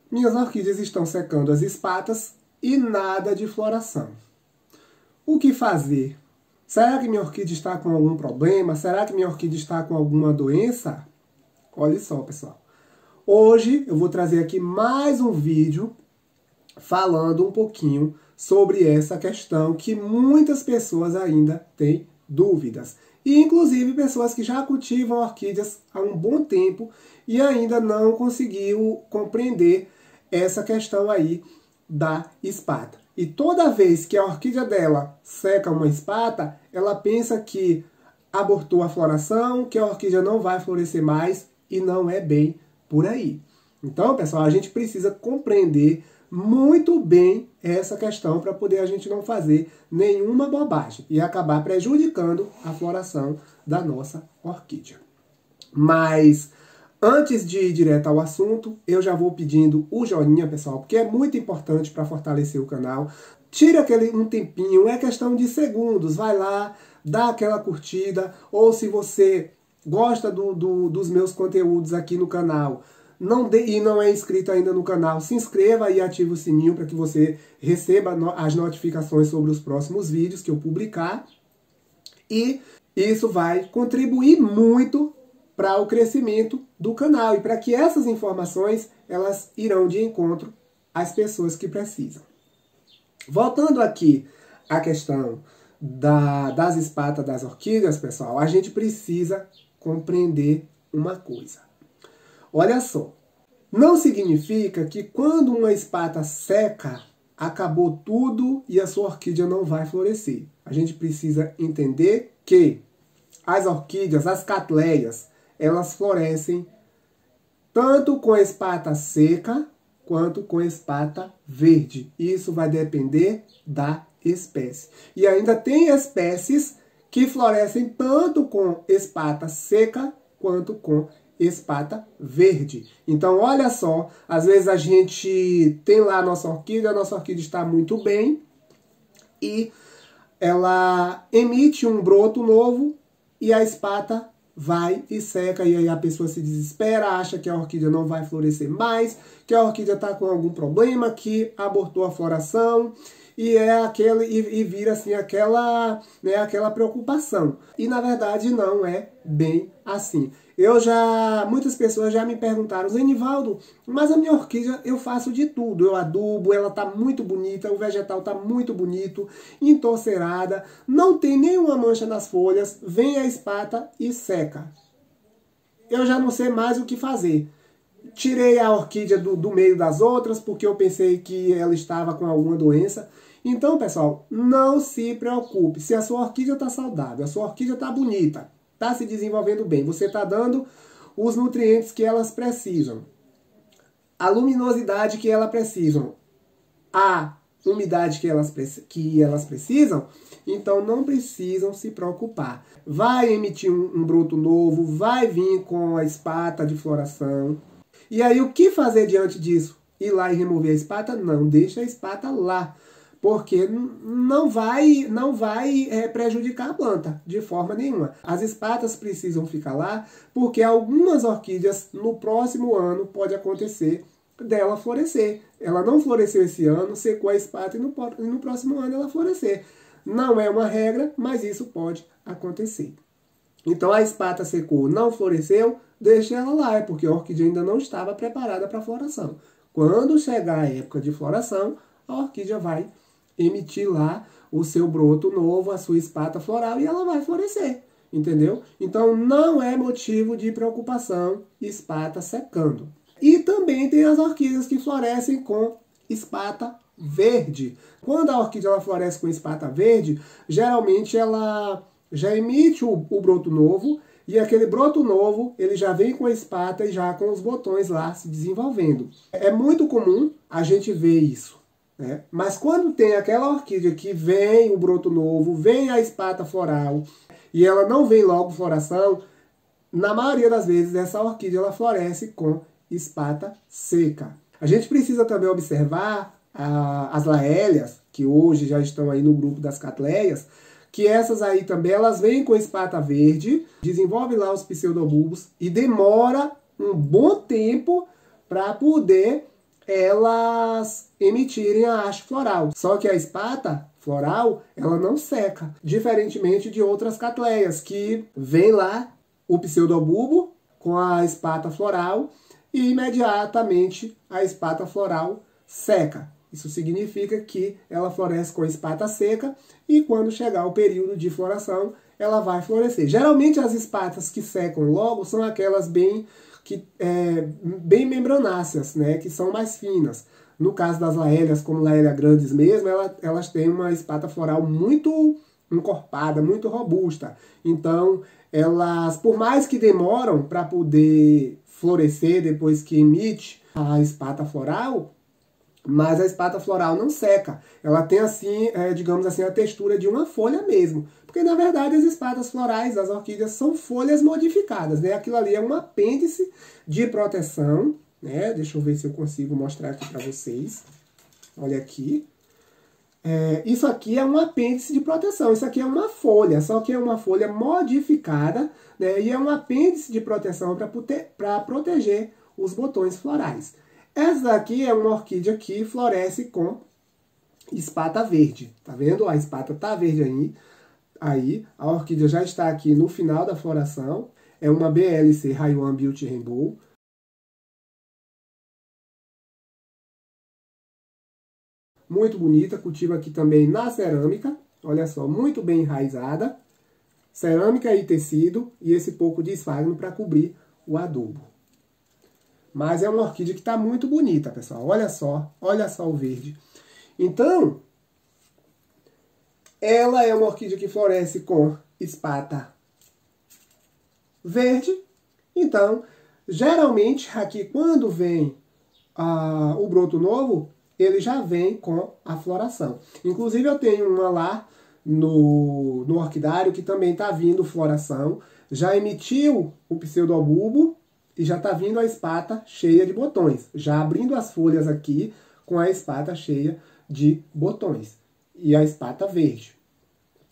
Minhas orquídeas estão secando as espatas e nada de floração. O que fazer? Será que minha orquídea está com algum problema? Será que minha orquídea está com alguma doença? Olha só, pessoal. Hoje eu vou trazer aqui mais um vídeo falando um pouquinho sobre essa questão que muitas pessoas ainda têm dúvidas. E inclusive pessoas que já cultivam orquídeas há um bom tempo e ainda não conseguiu compreender essa questão aí da espata. E toda vez que a orquídea dela seca uma espata, ela pensa que abortou a floração, que a orquídea não vai florescer mais, e não é bem por aí. Então, pessoal, a gente precisa compreender muito bem essa questão para poder a gente não fazer nenhuma bobagem e acabar prejudicando a floração da nossa orquídea. Mas antes de ir direto ao assunto, eu já vou pedindo o joinha, pessoal, porque é muito importante para fortalecer o canal. Tira um tempinho, é questão de segundos, vai lá, dá aquela curtida, ou se você gosta dos meus conteúdos aqui no canal, e não é inscrito ainda no canal, se inscreva e ative o sininho para que você receba as notificações sobre os próximos vídeos que eu publicar. E isso vai contribuir muito para o crescimento do canal e para que essas informações elas irão de encontro às pessoas que precisam. Voltando aqui à questão das espatas das orquídeas, pessoal, a gente precisa compreender uma coisa. Olha só, não significa que quando uma espata seca, acabou tudo e a sua orquídea não vai florescer. A gente precisa entender que as orquídeas, as catleias, elas florescem tanto com espata seca quanto com espata verde. Isso vai depender da espécie. E ainda tem espécies que florescem tanto com espata seca quanto com espata verde. Então, olha só, às vezes a gente tem lá a nossa orquídea está muito bem e ela emite um broto novo e a espata vai e seca, e aí a pessoa se desespera, acha que a orquídea não vai florescer mais, que a orquídea está com algum problema, que abortou a floração, e vira assim aquela preocupação. E na verdade não é bem assim. Muitas pessoas já me perguntaram, Zenivaldo, mas a minha orquídea eu faço de tudo, eu adubo, ela tá muito bonita, o vegetal tá muito bonito, entorcerada, não tem nenhuma mancha nas folhas, vem a espata e seca. Eu já não sei mais o que fazer. Tirei a orquídea do meio das outras, porque eu pensei que ela estava com alguma doença. Então, pessoal, não se preocupe. Se a sua orquídea está saudável, a sua orquídea está bonita, está se desenvolvendo bem, você está dando os nutrientes que elas precisam, a luminosidade que elas precisam, a umidade que elas precisam, então não precisam se preocupar. Vai emitir um broto novo, vai vir com a espata de floração. E aí o que fazer diante disso? Ir lá e remover a espata? Não, deixa a espata lá. Porque não vai prejudicar a planta de forma nenhuma. As espatas precisam ficar lá porque algumas orquídeas no próximo ano pode acontecer dela florescer. Ela não floresceu esse ano, secou a espata e no próximo ano ela florescer. Não é uma regra, mas isso pode acontecer. Então a espata secou, não floresceu, deixa ela lá, é porque a orquídea ainda não estava preparada para a floração. Quando chegar a época de floração, a orquídea vai emitir lá o seu broto novo, a sua espata floral, e ela vai florescer, entendeu? Então não é motivo de preocupação espata secando. E também tem as orquídeas que florescem com espata verde. Quando a orquídea ela floresce com espata verde, geralmente ela já emite o broto novo, e aquele broto novo ele já vem com a espata e já com os botões lá se desenvolvendo. É muito comum a gente ver isso. Mas quando tem aquela orquídea que vem o broto novo, vem a espata floral e ela não vem logo floração, na maioria das vezes essa orquídea ela floresce com espata seca. A gente precisa também observar as laélias, que hoje já estão aí no grupo das catleias, que essas aí também elas vêm com espata verde, desenvolvem lá os pseudobulbos e demora um bom tempo para poder elas emitirem a haste floral. Só que a espata floral, ela não seca, diferentemente de outras catleias, que vem lá o pseudobulbo com a espata floral e imediatamente a espata floral seca. Isso significa que ela floresce com a espata seca e quando chegar o período de floração, ela vai florescer. Geralmente as espatas que secam logo são aquelas bem membranáceas, né, que são mais finas. No caso das laélias, como laélia grandes mesmo, elas têm uma espata floral muito encorpada, muito robusta. Então, elas, por mais que demoram para poder florescer depois que emite a espata floral, mas a espata floral não seca. Ela tem assim, digamos assim, a textura de uma folha mesmo. Porque na verdade as espatas florais das orquídeas são folhas modificadas, né? Aquilo ali é um apêndice de proteção, né? Deixa eu ver se eu consigo mostrar aqui para vocês. Olha aqui. Isso aqui é um apêndice de proteção. Isso aqui é uma folha, só que é uma folha modificada, né? E é um apêndice de proteção para proteger os botões florais. Essa daqui é uma orquídea que floresce com espata verde. Tá vendo? A espata tá verde aí. A orquídea já está aqui no final da floração. É uma BLC Haiwan Beauty Rainbow. Muito bonita. Cultiva aqui também na cerâmica. Olha só, muito bem enraizada. Cerâmica e tecido. E esse pouco de esfagno para cobrir o adubo. Mas é uma orquídea que está muito bonita, pessoal. Olha só o verde. Então, ela é uma orquídea que floresce com espata verde. Então, geralmente, aqui quando vem o broto novo, ele já vem com a floração. Inclusive, eu tenho uma lá no orquidário que também está vindo floração. Já emitiu o pseudobulbo. E já está vindo a espata cheia de botões. Já abrindo as folhas aqui com a espata cheia de botões. E a espata verde.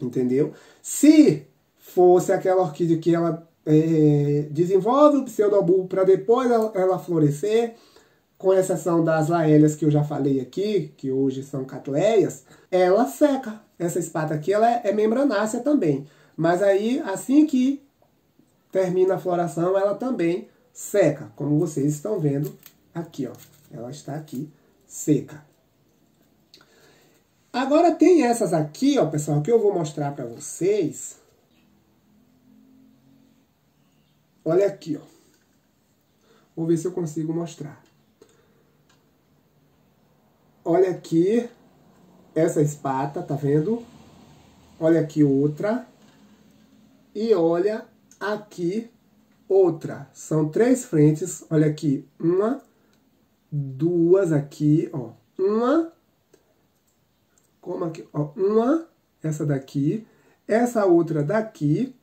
Entendeu? Se fosse aquela orquídea que ela desenvolve o pseudobulbo para depois ela florescer, com exceção das laélias que eu já falei aqui, que hoje são catleias, ela seca. Essa espata aqui ela é membranácea também. Mas aí, assim que termina a floração, ela também seca, como vocês estão vendo aqui, ó. Ela está aqui seca. Agora tem essas aqui, ó, pessoal, que eu vou mostrar para vocês. Olha aqui, ó. Vou ver se eu consigo mostrar. Olha aqui essa espata, tá vendo? Olha aqui outra. E olha aqui outra. São 3 frentes. Olha aqui. 1, 2 aqui, ó. 1. Como aqui? Ó. 1. Essa daqui. Essa outra daqui.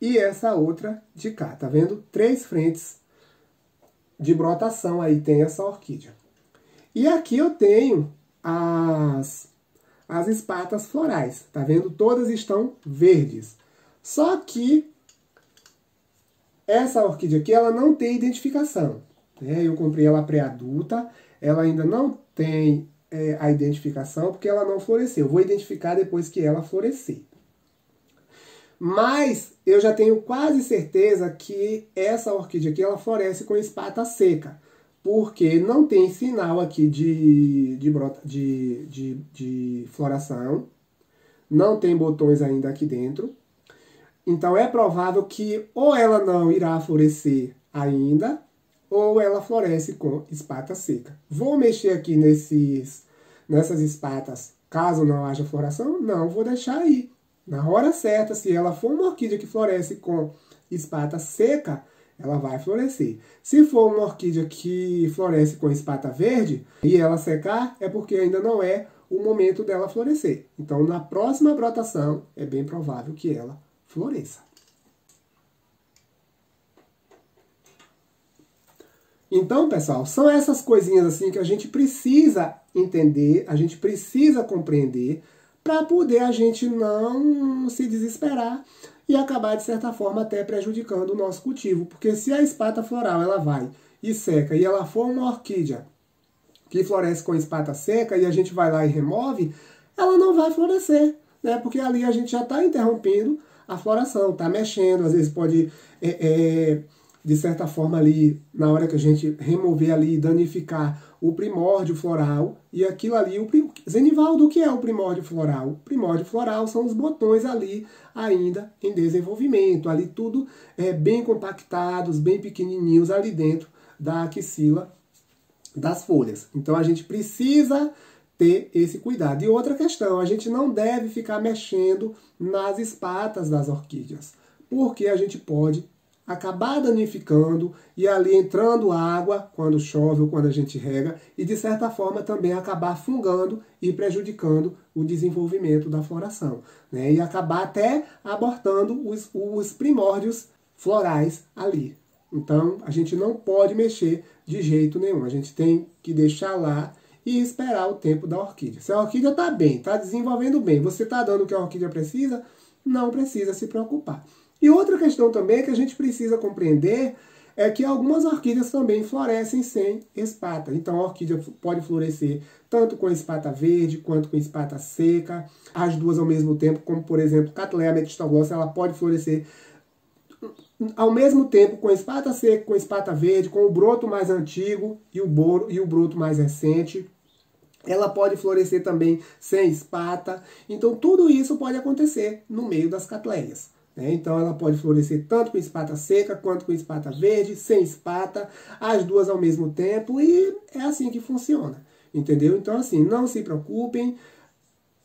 E essa outra de cá. Tá vendo? 3 frentes de brotação aí tem essa orquídea. E aqui eu tenho as espatas florais. Tá vendo? Todas estão verdes. Só que essa orquídea aqui, ela não tem identificação. Né? Eu comprei ela pré-adulta, ela ainda não tem a identificação porque ela não floresceu. Eu vou identificar depois que ela florescer. Mas eu já tenho quase certeza que essa orquídea aqui, ela floresce com espata seca. Porque não tem sinal aqui de floração. Não tem botões ainda aqui dentro. Então é provável que ou ela não irá florescer ainda, ou ela floresce com espata seca. Vou mexer aqui nessas espatas, caso não haja floração? Não, vou deixar aí. Na hora certa, se ela for uma orquídea que floresce com espata seca, ela vai florescer. Se for uma orquídea que floresce com espata verde e ela secar, é porque ainda não é o momento dela florescer. Então, na próxima brotação, é bem provável que ela floresça. Então, pessoal, são essas coisinhas assim que a gente precisa entender, a gente precisa compreender para poder a gente não se desesperar e acabar, de certa forma, até prejudicando o nosso cultivo. Porque se a espata floral ela vai e seca e ela for uma orquídea que floresce com espata seca e a gente vai lá e remove, ela não vai florescer, né? Porque ali a gente já está interrompendo a floração, está mexendo, às vezes pode, de certa forma ali, na hora que a gente remover ali, danificar o primórdio floral, e aquilo ali, Zenivaldo, o que é o primórdio floral? O primórdio floral são os botões ali ainda em desenvolvimento, ali tudo bem compactados, bem pequenininhos ali dentro da axila das folhas. Então a gente precisa ter esse cuidado. E outra questão, a gente não deve ficar mexendo nas espatas das orquídeas, porque a gente pode acabar danificando e ali entrando água quando chove ou quando a gente rega e de certa forma também acabar fungando e prejudicando o desenvolvimento da floração, né? E acabar até abortando os primórdios florais ali. Então a gente não pode mexer de jeito nenhum, a gente tem que deixar lá e esperar o tempo da orquídea. Se a orquídea está bem, está desenvolvendo bem, você está dando o que a orquídea precisa, não precisa se preocupar. E outra questão também que a gente precisa compreender é que algumas orquídeas também florescem sem espata. Então a orquídea pode florescer tanto com espata verde quanto com espata seca, as duas ao mesmo tempo, como por exemplo, Cattleya metistoglossa, ela pode florescer ao mesmo tempo com espata seca, com espata verde, com o broto mais antigo e o broto mais recente. Ela pode florescer também sem espata. Então tudo isso pode acontecer no meio das Cattleyas. Então ela pode florescer tanto com espata seca quanto com espata verde, sem espata, as duas ao mesmo tempo, e é assim que funciona, entendeu? Então assim, não se preocupem,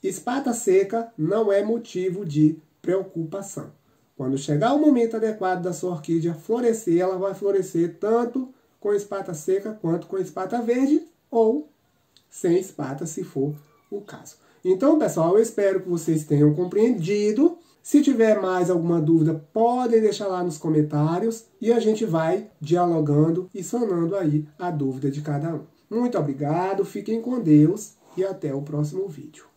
espata seca não é motivo de preocupação. Quando chegar o momento adequado da sua orquídea florescer, ela vai florescer tanto com espata seca quanto com espata verde ou sem espata, se for o caso. Então, pessoal, eu espero que vocês tenham compreendido. Se tiver mais alguma dúvida, podem deixar lá nos comentários e a gente vai dialogando e sanando aí a dúvida de cada um. Muito obrigado, fiquem com Deus e até o próximo vídeo.